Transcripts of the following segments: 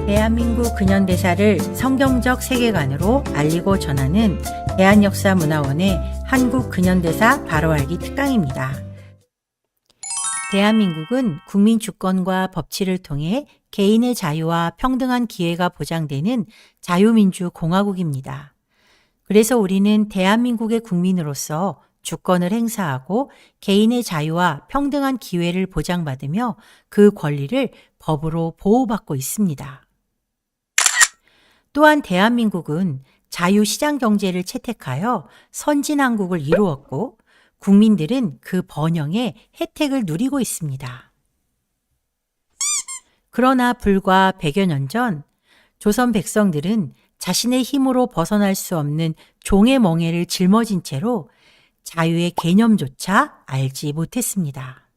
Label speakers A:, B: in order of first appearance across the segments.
A: 대한민국 근현대사를 성경적 세계관으로 알리고 전하는 대한역사문화원의 한국 근현대사 바로 알기 특강입니다. 대한민국은 국민 주권과 법치를 통해 개인의 자유와 평등한 기회가 보장되는 자유민주공화국입니다. 그래서 우리는 대한민국의 국민으로서 주권을 행사하고 개인의 자유와 평등한 기회를 보장받으며 그 권리를 법으로 보호받고 있습니다. 또한 대한민국은 자유시장 경제를 채택하여 선진한국을 이루었고 국민들은 그 번영의 혜택을 누리고 있습니다. 그러나 불과 100여 년 전 조선 백성들은 자신의 힘으로 벗어날 수 없는 종의 멍에를 짊어진 채로 자유의 개념조차 알지 못했습니다.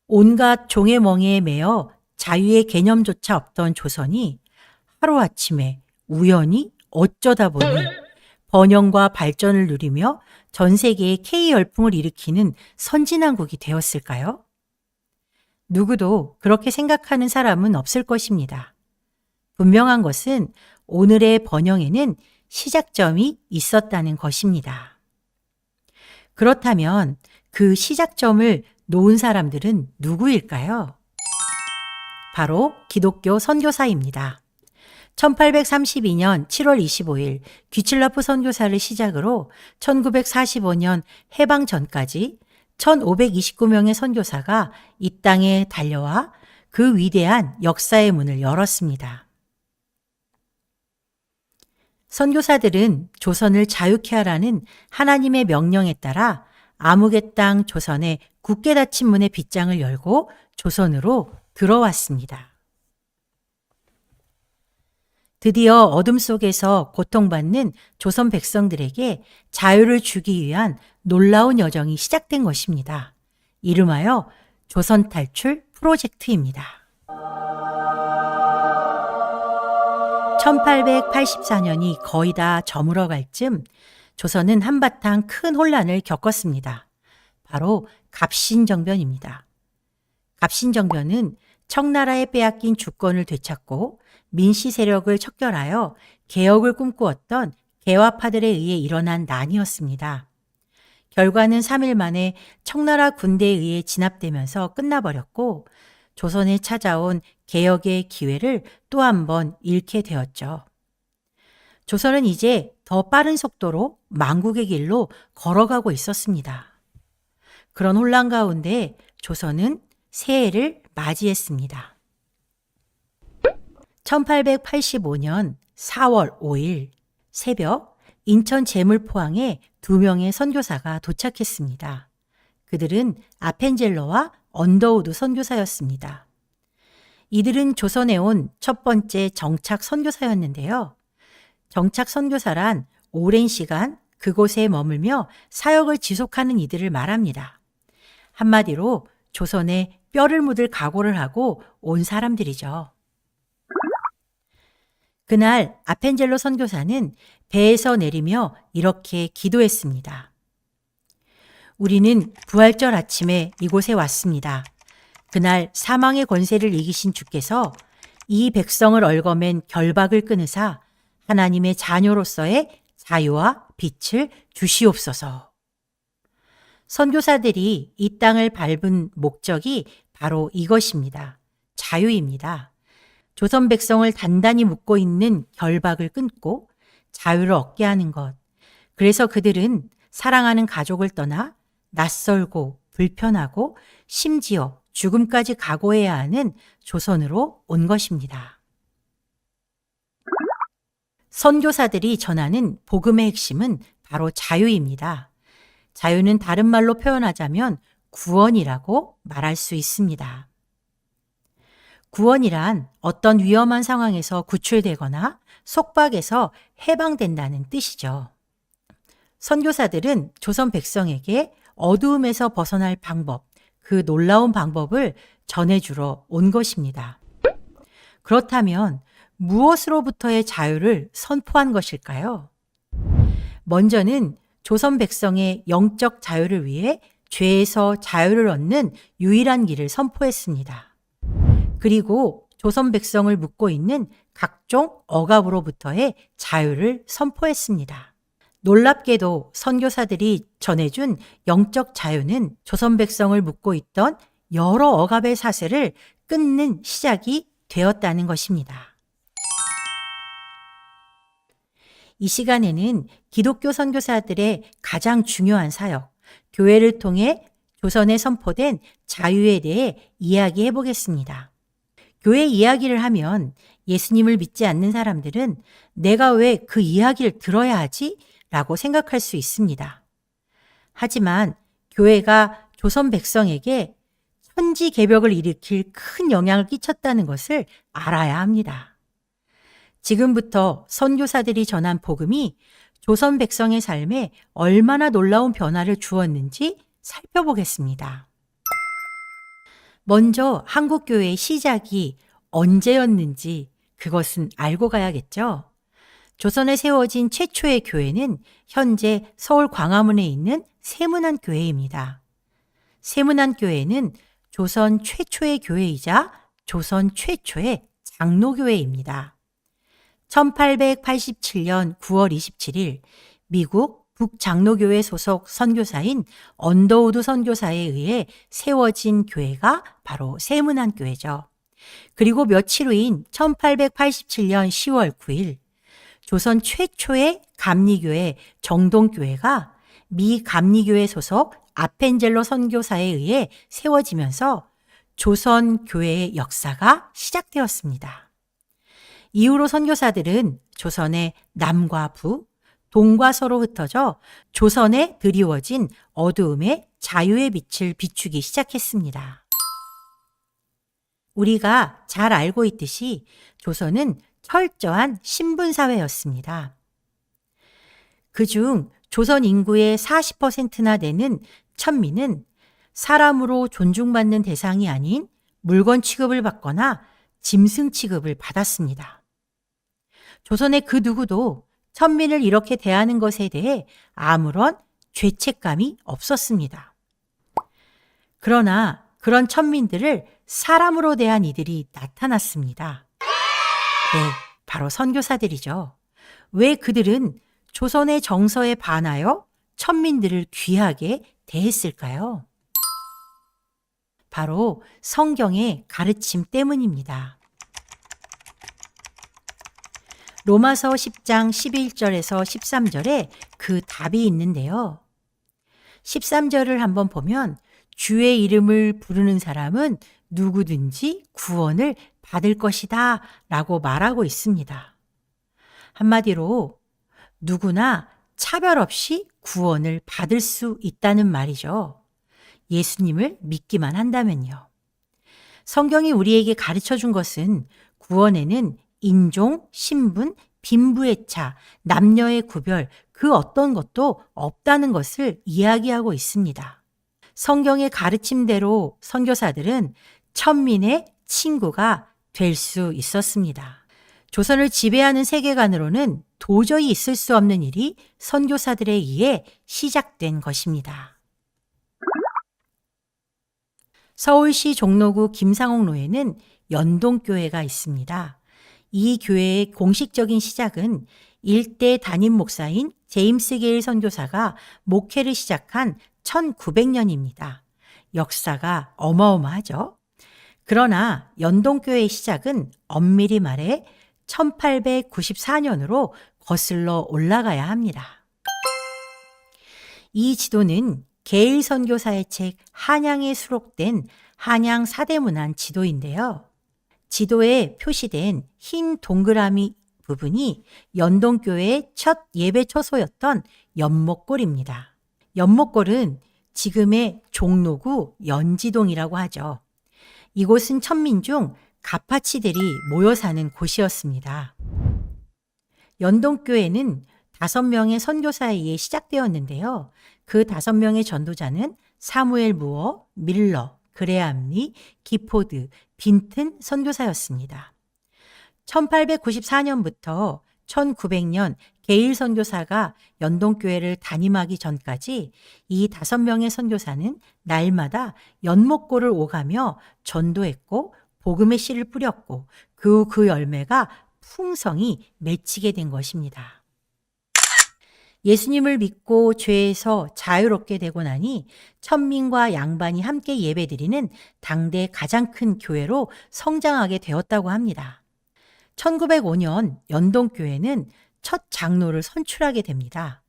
A: 온갖 종의 멍에에 매여 자유의 개념조차 없던 조선이 하루아침에 우연히 어쩌다 보니 번영과 발전을 누리며 전 세계에 K열풍을 일으키는 선진한국이 되었을까요? 누구도 그렇게 생각하는 사람은 없을 것입니다. 분명한 것은 오늘의 번영에는 시작점이 있었다는 것입니다. 그렇다면 그 시작점을 놓은 사람들은 누구일까요? 바로 기독교 선교사입니다. 1832년 7월 25일 귀칠라프 선교사를 시작으로 1945년 해방 전까지 1529명의 선교사가 이 땅에 달려와 그 위대한 역사의 문을 열었습니다. 선교사들은 조선을 자유케 하라는 하나님의 명령에 따라 암흑의 땅 조선의 굳게 닫힌 문의 빗장을 열고 조선으로 들어왔습니다. 드디어 어둠 속에서 고통받는 조선 백성들에게 자유를 주기 위한 놀라운 여정이 시작된 것입니다. 이름하여 조선 탈출 프로젝트입니다. 1884년이 거의 다 저물어갈 즈음 조선은 한바탕 큰 혼란을 겪었습니다. 바로 갑신정변입니다. 갑신정변은 청나라에 빼앗긴 주권을 되찾고 민씨 세력을 척결하여 개혁을 꿈꾸었던 개화파들에 의해 일어난 난이었습니다. 결과는 3일 만에 청나라 군대에 의해 진압되면서 끝나버렸고 조선에 찾아온 개혁의 기회를 또 한 번 잃게 되었죠. 조선은 이제 더 빠른 속도로 망국의 길로 걸어가고 있었습니다. 그런 혼란 가운데 조선은 새해를 맞이했습니다. 1885년 4월 5일 새벽 인천 제물포항에 2명의 선교사가 도착했습니다. 그들은 아펜젤러와 언더우드 선교사였습니다. 이들은 조선에 온 첫 번째 정착 선교사였는데요. 정착 선교사란 오랜 시간 그곳에 머물며 사역을 지속하는 이들을 말합니다. 한마디로 조선에 뼈를 묻을 각오를 하고 온 사람들이죠. 그날 아펜젤로 선교사는 배에서 내리며 이렇게 기도했습니다. 우리는 부활절 아침에 이곳에 왔습니다. 그날 사망의 권세를 이기신 주께서 이 백성을 얽어맨 결박을 끊으사 하나님의 자녀로서의 자유와 빛을 주시옵소서. 선교사들이 이 땅을 밟은 목적이 바로 이것입니다. 자유입니다. 조선 백성을 단단히 묶고 있는 결박을 끊고 자유를 얻게 하는 것. 그래서 그들은 사랑하는 가족을 떠나 낯설고 불편하고 심지어 죽음까지 각오해야 하는 조선으로 온 것입니다. 선교사들이 전하는 복음의 핵심은 바로 자유입니다. 자유는 다른 말로 표현하자면 구원이라고 말할 수 있습니다. 구원이란 어떤 위험한 상황에서 구출되거나 속박에서 해방된다는 뜻이죠. 선교사들은 조선 백성에게 어두움에서 벗어날 방법, 그 놀라운 방법을 전해주러 온 것입니다. 그렇다면 무엇으로부터의 자유를 선포한 것일까요? 먼저는 조선 백성의 영적 자유를 위해 죄에서 자유를 얻는 유일한 길을 선포했습니다. 그리고 조선 백성을 묶고 있는 각종 억압으로부터의 자유를 선포했습니다. 놀랍게도 선교사들이 전해준 영적 자유는 조선 백성을 묶고 있던 여러 억압의 사슬을 끊는 시작이 되었다는 것입니다. 이 시간에는 기독교 선교사들의 가장 중요한 사역, 교회를 통해 조선에 선포된 자유에 대해 이야기해 보겠습니다. 교회 이야기를 하면 예수님을 믿지 않는 사람들은 내가 왜 그 이야기를 들어야 하지? 라고 생각할 수 있습니다. 하지만 교회가 조선 백성에게 천지개벽을 일으킬 큰 영향을 끼쳤다는 것을 알아야 합니다. 지금부터 선교사들이 전한 복음이 조선 백성의 삶에 얼마나 놀라운 변화를 주었는지 살펴보겠습니다. 먼저 한국교회의 시작이 언제였는지 그것은 알고 가야겠죠. 조선에 세워진 최초의 교회는 현재 서울 광화문에 있는 세문안교회입니다. 세문안교회는 조선 최초의 교회이자 조선 최초의 장로교회입니다. 1887년 9월 27일 미국 북장로교회 소속 선교사인 언더우드 선교사에 의해 세워진 교회가 바로 세문안교회죠. 그리고 며칠 후인 1887년 10월 9일 조선 최초의 감리교회 정동교회가 미 감리교회 소속 아펜젤로 선교사에 의해 세워지면서 조선 교회의 역사가 시작되었습니다. 이후로 선교사들은 조선의 남과 북, 동과 서로 흩어져 조선에 드리워진 어두움의 자유의 빛을 비추기 시작했습니다. 우리가 잘 알고 있듯이 조선은 철저한 신분사회였습니다. 그중 조선 인구의 40%나 되는 천민은 사람으로 존중받는 대상이 아닌 물건 취급을 받거나 짐승 취급을 받았습니다. 조선의 그 누구도 천민을 이렇게 대하는 것에 대해 아무런 죄책감이 없었습니다. 그러나 그런 천민들을 사람으로 대한 이들이 나타났습니다. 네, 바로 선교사들이죠. 왜 그들은 조선의 정서에 반하여 천민들을 귀하게 대했을까요? 바로 성경의 가르침 때문입니다. 로마서 10장 11절에서 13절에 그 답이 있는데요. 13절을 한번 보면 주의 이름을 부르는 사람은 누구든지 구원을 받을 것이다 라고 말하고 있습니다. 한마디로 누구나 차별 없이 구원을 받을 수 있다는 말이죠. 예수님을 믿기만 한다면요. 성경이 우리에게 가르쳐 준 것은 구원에는 인종, 신분, 빈부의 차, 남녀의 구별, 그 어떤 것도 없다는 것을 이야기하고 있습니다. 성경의 가르침대로 선교사들은 천민의 친구가 될 수 있었습니다. 조선을 지배하는 세계관으로는 도저히 있을 수 없는 일이 선교사들에 의해 시작된 것입니다. 서울시 종로구 김상옥로에는 연동교회가 있습니다. 이 교회의 공식적인 시작은 일대 담임 목사인 제임스 게일 선교사가 목회를 시작한 1900년입니다. 역사가 어마어마하죠. 그러나 연동교회의 시작은 엄밀히 말해 1894년으로 거슬러 올라가야 합니다. 이 지도는 게일 선교사의 책 한양에 수록된 한양 사대문안 지도인데요. 지도에 표시된 흰 동그라미 부분이 연동교회의 첫 예배 처소였던 연목골입니다. 연목골은 지금의 종로구 연지동이라고 하죠. 이곳은 천민 중 가파치들이 모여 사는 곳이었습니다. 연동교회는 5명의 선교사에 의해 시작되었는데요. 그 5명의 전도자는 사무엘 무어, 밀러, 그레암리, 기포드, 빈튼 선교사였습니다. 1894년부터 1900년 게일 선교사가 연동교회를 담임하기 전까지 이 5명의 선교사는 날마다 연목골을 오가며 전도했고 복음의 씨를 뿌렸고 그 열매가 풍성히 맺히게 된 것입니다. 예수님을 믿고 죄에서 자유롭게 되고 나니 천민과 양반이 함께 예배드리는 당대 가장 큰 교회로 성장하게 되었다고 합니다. 1905년 연동교회는 첫 장로를 선출하게 됩니다.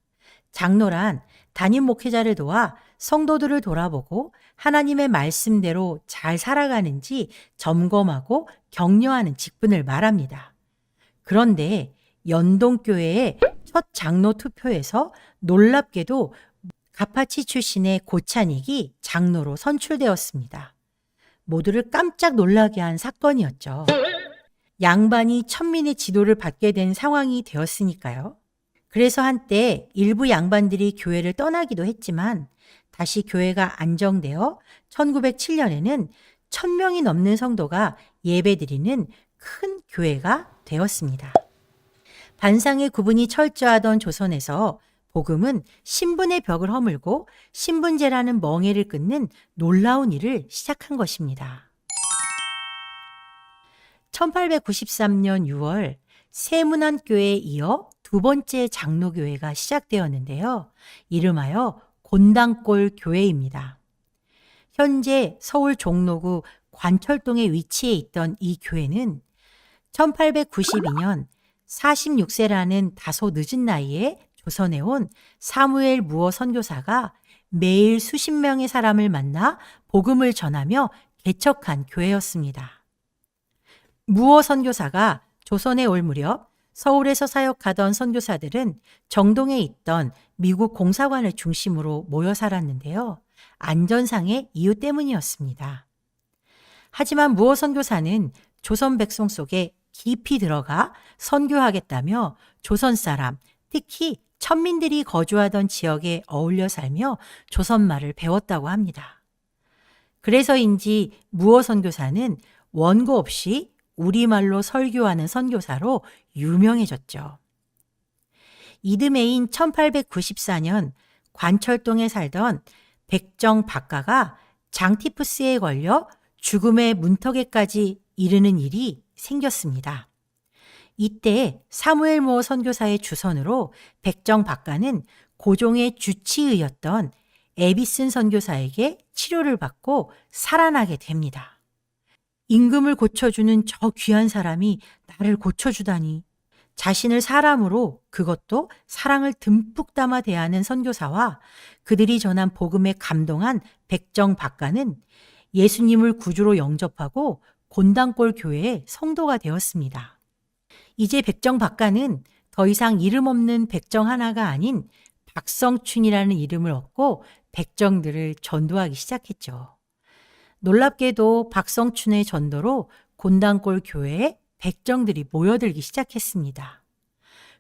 A: 장로란 담임 목회자를 도와 성도들을 돌아보고 하나님의 말씀대로 잘 살아가는지 점검하고 격려하는 직분을 말합니다. 그런데 연동교회의 첫 장로 투표에서 놀랍게도 가파치 출신의 고찬익이 장로로 선출되었습니다. 모두를 깜짝 놀라게 한 사건이었죠. 양반이 천민의 지도를 받게 된 상황이 되었으니까요. 그래서 한때 일부 양반들이 교회를 떠나기도 했지만 다시 교회가 안정되어 1907년에는 1000명이 넘는 성도가 예배드리는 큰 교회가 되었습니다. 반상의 구분이 철저하던 조선에서 복음은 신분의 벽을 허물고 신분제라는 멍에를 끊는 놀라운 일을 시작한 것입니다. 1893년 6월 세문안교회에 이어 두 번째 장로교회가 시작되었는데요. 이름하여 곤당골 교회입니다. 현재 서울 종로구 관철동에 위치해 있던 이 교회는 1892년 46세라는 다소 늦은 나이에 조선에 온 사무엘 무어 선교사가 매일 수십 명의 사람을 만나 복음을 전하며 개척한 교회였습니다. 무어 선교사가 조선에 올 무렵 서울에서 사역하던 선교사들은 정동에 있던 미국 공사관을 중심으로 모여 살았는데요. 안전상의 이유 때문이었습니다. 하지만 무어 선교사는 조선 백성 속에 깊이 들어가 선교하겠다며 조선 사람, 특히 천민들이 거주하던 지역에 어울려 살며 조선말을 배웠다고 합니다. 그래서인지 무어 선교사는 원고 없이 우리말로 설교하는 선교사로 유명해졌죠. 이듬해인 1894년 관철동에 살던 백정 박가가 장티푸스에 걸려 죽음의 문턱에까지 이르는 일이 생겼습니다. 이때 사무엘 무어 선교사의 주선으로 백정 박가는 고종의 주치의였던 에비슨 선교사에게 치료를 받고 살아나게 됩니다. 임금을 고쳐주는 저 귀한 사람이 나를 고쳐주다니. 자신을 사람으로 그것도 사랑을 듬뿍 담아 대하는 선교사와 그들이 전한 복음에 감동한 백정 박가는 예수님을 구주로 영접하고 곤당골 교회의 성도가 되었습니다. 이제 백정 박가는 더 이상 이름 없는 백정 하나가 아닌 박성춘이라는 이름을 얻고 백정들을 전도하기 시작했죠. 놀랍게도 박성춘의 전도로 곤당골 교회에 백정들이 모여들기 시작했습니다.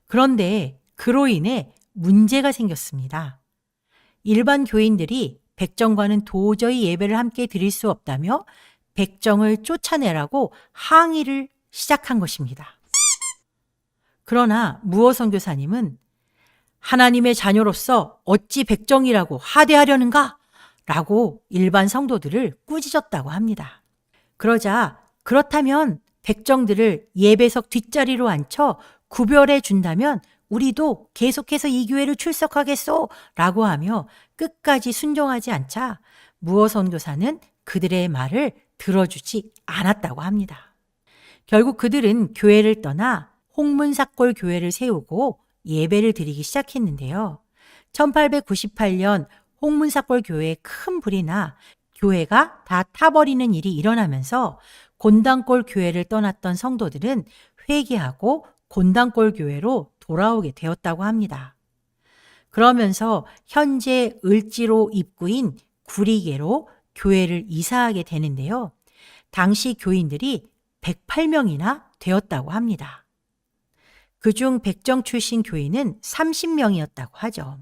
A: 그런데 그로 인해 문제가 생겼습니다. 일반 교인들이 백정과는 도저히 예배를 함께 드릴 수 없다며 백정을 쫓아내라고 항의를 시작한 것입니다. 그러나 무어 선교사님은 하나님의 자녀로서 어찌 백정이라고 하대하려는가? 라고 일반 성도들을 꾸짖었다고 합니다. 그러자 그렇다면 백정들을 예배석 뒷자리로 앉혀 구별해 준다면 우리도 계속해서 이 교회를 출석하겠소 라고 하며 끝까지 순종하지 않자 무어 선교사는 그들의 말을 들어주지 않았다고 합니다. 결국 그들은 교회를 떠나 홍문삭골 교회를 세우고 예배를 드리기 시작했는데요. 1898년 홍문삭골 교회에 큰 불이 나 교회가 다 타버리는 일이 일어나면서 곤당골 교회를 떠났던 성도들은 회개하고 곤당골 교회로 돌아오게 되었다고 합니다. 그러면서 현재 을지로 입구인 구리계로 교회를 이사하게 되는데요. 당시 교인들이 108명이나 되었다고 합니다. 그중 백정 출신 교인은 30명이었다고 하죠.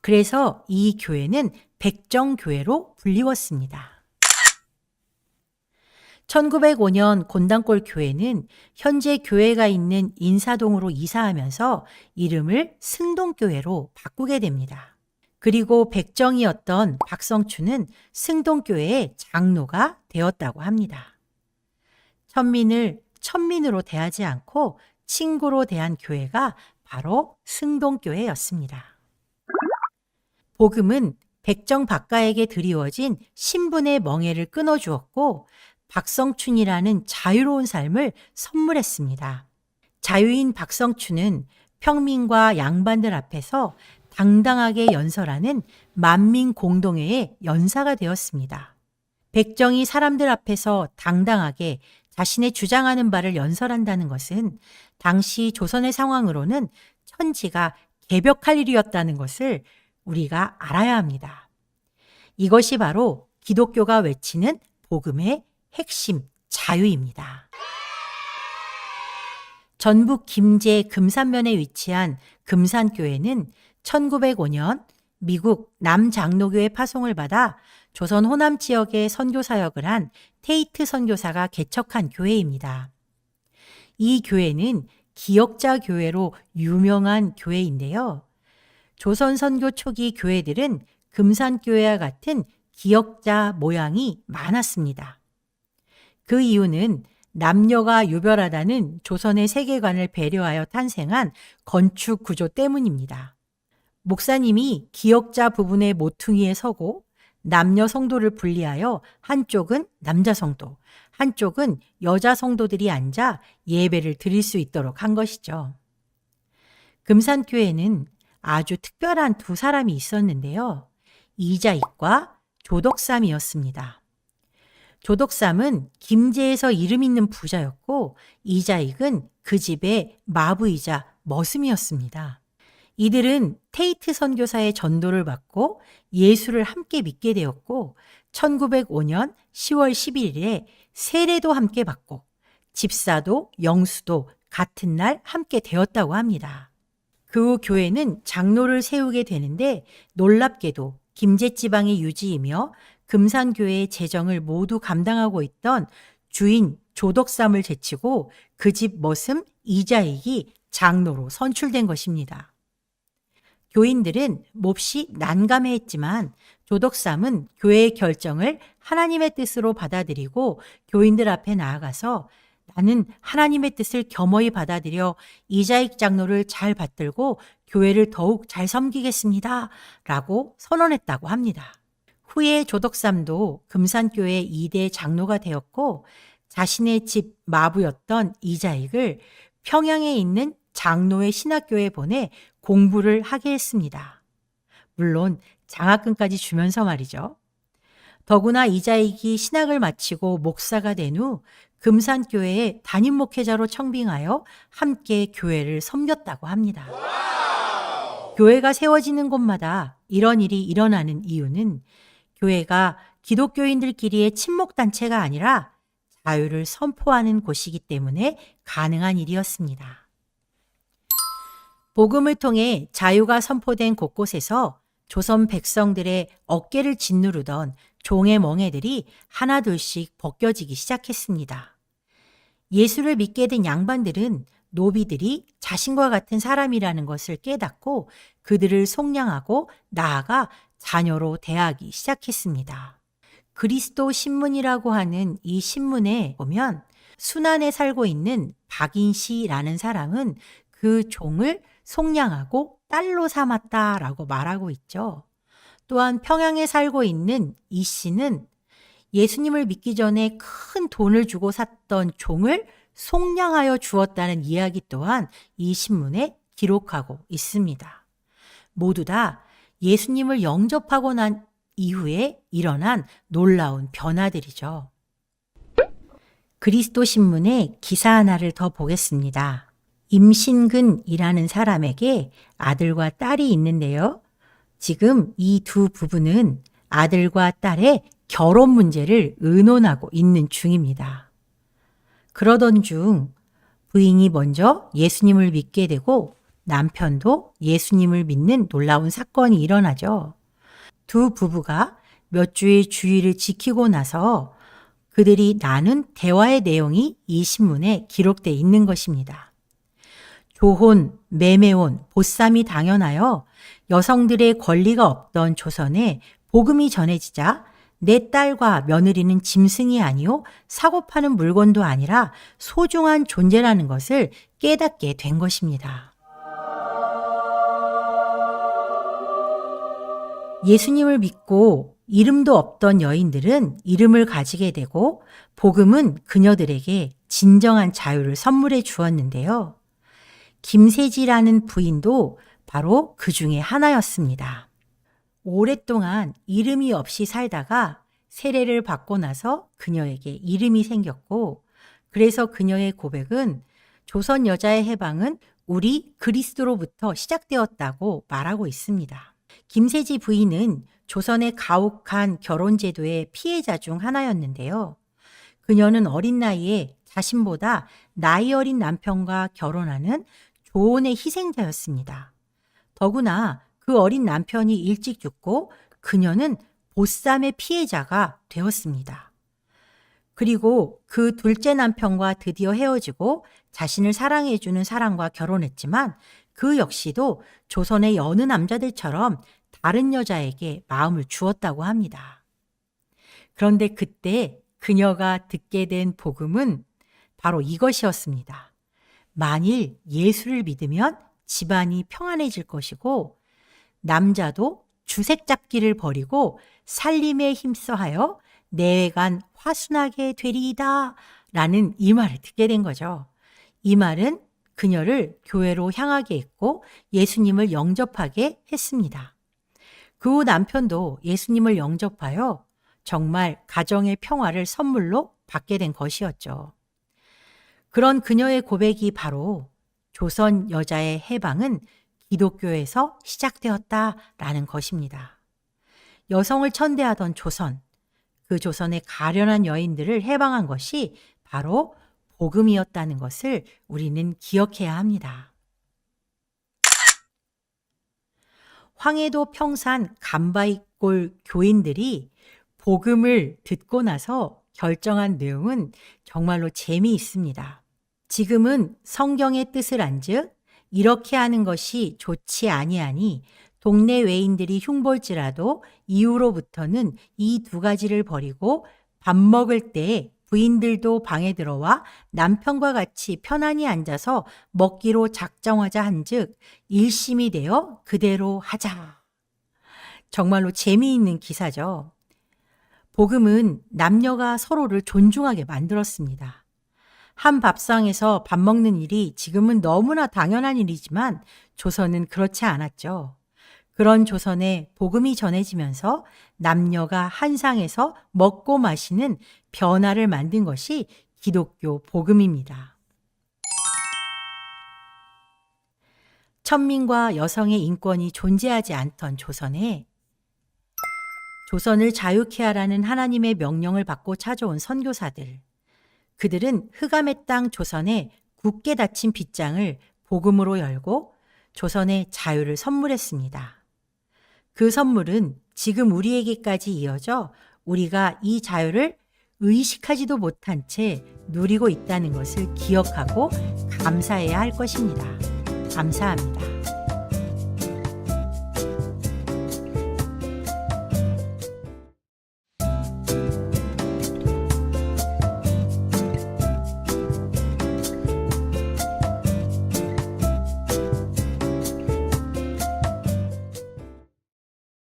A: 그래서 이 교회는 백정교회로 불리웠습니다. 1905년 곤당골 교회는 현재 교회가 있는 인사동으로 이사하면서 이름을 승동교회로 바꾸게 됩니다. 그리고 백정이었던 박성춘은 승동교회의 장로가 되었다고 합니다. 천민을 천민으로 대하지 않고 친구로 대한 교회가 바로 승동교회였습니다. 복음은 백정 박가에게 드리워진 신분의 멍에를 끊어주었고 박성춘이라는 자유로운 삶을 선물했습니다. 자유인 박성춘은 평민과 양반들 앞에서 당당하게 연설하는 만민공동회의 연사가 되었습니다. 백정이 사람들 앞에서 당당하게 자신의 주장하는 바를 연설한다는 것은 당시 조선의 상황으로는 천지가 개벽할 일이었다는 것을 우리가 알아야 합니다. 이것이 바로 기독교가 외치는 복음의 핵심 자유입니다. 전북 김제 금산면에 위치한 금산교회는 1905년 미국 남장로교회 파송을 받아 조선 호남 지역에 선교 사역을 한 테이트 선교사가 개척한 교회입니다. 이 교회는 기역자 교회로 유명한 교회인데요. 조선 선교 초기 교회들은 금산교회와 같은 기역자 모양이 많았습니다. 그 이유는 남녀가 유별하다는 조선의 세계관을 배려하여 탄생한 건축 구조 때문입니다. 목사님이 기역자 부분의 모퉁이에 서고 남녀 성도를 분리하여 한쪽은 남자 성도, 한쪽은 여자 성도들이 앉아 예배를 드릴 수 있도록 한 것이죠. 금산교회는 아주 특별한 두 사람이 있었는데요. 이자익과 조덕삼이었습니다. 조덕삼은 김제에서 이름 있는 부자였고 이자익은 그 집의 마부이자 머슴이었습니다. 이들은 테이트 선교사의 전도를 받고 예수를 함께 믿게 되었고 1905년 10월 11일에 세례도 함께 받고 집사도 영수도 같은 날 함께 되었다고 합니다. 그 후 교회는 장로를 세우게 되는데 놀랍게도 김제지방의 유지이며 금산교회의 재정을 모두 감당하고 있던 주인 조덕삼을 제치고 그 집 머슴 이자익이 장로로 선출된 것입니다. 교인들은 몹시 난감해했지만 조덕삼은 교회의 결정을 하나님의 뜻으로 받아들이고 교인들 앞에 나아가서 나는 하나님의 뜻을 겸허히 받아들여 이자익 장로를 잘 받들고 교회를 더욱 잘 섬기겠습니다. 라고 선언했다고 합니다. 후에 조덕삼도 금산교회 2대 장로가 되었고 자신의 집 마부였던 이자익을 평양에 있는 장로의 신학교에 보내 공부를 하게 했습니다. 물론 장학금까지 주면서 말이죠. 더구나 이자익이 신학을 마치고 목사가 된 후 금산교회에 담임 목회자로 청빙하여 함께 교회를 섬겼다고 합니다. 교회가 세워지는 곳마다 이런 일이 일어나는 이유는 교회가 기독교인들끼리의 친목단체가 아니라 자유를 선포하는 곳이기 때문에 가능한 일이었습니다. 복음을 통해 자유가 선포된 곳곳에서 조선 백성들의 어깨를 짓누르던 종의 멍에들이 하나둘씩 벗겨지기 시작했습니다. 예수를 믿게 된 양반들은 노비들이 자신과 같은 사람이라는 것을 깨닫고 그들을 속량하고 나아가 자녀로 대하기 시작했습니다. 그리스도 신문이라고 하는 이 신문에 보면 순안에 살고 있는 박인시라는 사람은 그 종을 속량하고 딸로 삼았다라고 말하고 있죠. 또한 평양에 살고 있는 이 씨는 예수님을 믿기 전에 큰 돈을 주고 샀던 종을 속량하여 주었다는 이야기 또한 이 신문에 기록하고 있습니다. 모두 다 예수님을 영접하고 난 이후에 일어난 놀라운 변화들이죠. 그리스도 신문의 기사 하나를 더 보겠습니다. 임신근이라는 사람에게 아들과 딸이 있는데요. 지금 이 두 부부는 아들과 딸의 결혼 문제를 의논하고 있는 중입니다. 그러던 중 부인이 먼저 예수님을 믿게 되고 남편도 예수님을 믿는 놀라운 사건이 일어나죠. 두 부부가 몇 주의 주의를 지키고 나서 그들이 나눈 대화의 내용이 이 신문에 기록되어 있는 것입니다. 조혼, 매매혼, 보쌈이 당연하여 여성들의 권리가 없던 조선에 복음이 전해지자 내 딸과 며느리는 짐승이 아니요 사고 파는 물건도 아니라 소중한 존재라는 것을 깨닫게 된 것입니다. 예수님을 믿고 이름도 없던 여인들은 이름을 가지게 되고 복음은 그녀들에게 진정한 자유를 선물해 주었는데요. 김세지라는 부인도 바로 그 중에 하나였습니다. 오랫동안 이름이 없이 살다가 세례를 받고 나서 그녀에게 이름이 생겼고, 그래서 그녀의 고백은 조선 여자의 해방은 우리 그리스도로부터 시작되었다고 말하고 있습니다. 김세지 부인은 조선의 가혹한 결혼제도의 피해자 중 하나였는데요. 그녀는 어린 나이에 자신보다 나이 어린 남편과 결혼하는 조언의 희생자였습니다. 더구나 그 어린 남편이 일찍 죽고 그녀는 보쌈의 피해자가 되었습니다. 그리고 그 둘째 남편과 드디어 헤어지고 자신을 사랑해주는 사람과 결혼했지만 그 역시도 조선의 여느 남자들처럼 다른 여자에게 마음을 주었다고 합니다. 그런데 그때 그녀가 듣게 된 복음은 바로 이것이었습니다. 만일 예수를 믿으면 집안이 평안해질 것이고 남자도 주색 잡기를 버리고 살림에 힘써하여 내외간 화순하게 되리이다 라는 이 말을 듣게 된 거죠. 이 말은 그녀를 교회로 향하게 했고 예수님을 영접하게 했습니다. 그 후 남편도 예수님을 영접하여 정말 가정의 평화를 선물로 받게 된 것이었죠. 그런 그녀의 고백이 바로 조선 여자의 해방은 기독교에서 시작되었다라는 것입니다. 여성을 천대하던 조선, 그 조선의 가련한 여인들을 해방한 것이 바로 복음이었다는 것을 우리는 기억해야 합니다. 황해도 평산 간바이골 교인들이 복음을 듣고 나서 결정한 내용은 정말로 재미있습니다. 지금은 성경의 뜻을 안즉 이렇게 하는 것이 좋지 아니하니 동네 외인들이 흉볼지라도 이후로부터는 이 두 가지를 버리고 밥 먹을 때 부인들도 방에 들어와 남편과 같이 편안히 앉아서 먹기로 작정하자 한즉 일심이 되어 그대로 하자. 정말로 재미있는 기사죠. 복음은 남녀가 서로를 존중하게 만들었습니다. 한 밥상에서 밥 먹는 일이 지금은 너무나 당연한 일이지만 조선은 그렇지 않았죠. 그런 조선에 복음이 전해지면서 남녀가 한 상에서 먹고 마시는 변화를 만든 것이 기독교 복음입니다. 천민과 여성의 인권이 존재하지 않던 조선에 조선을 자유케 하라는 하나님의 명령을 받고 찾아온 선교사들, 그들은 흑암의 땅 조선에 굳게 닫힌 빗장을 복음으로 열고 조선의 자유를 선물했습니다. 그 선물은 지금 우리에게까지 이어져 우리가 이 자유를 의식하지도 못한 채 누리고 있다는 것을 기억하고 감사해야 할 것입니다. 감사합니다.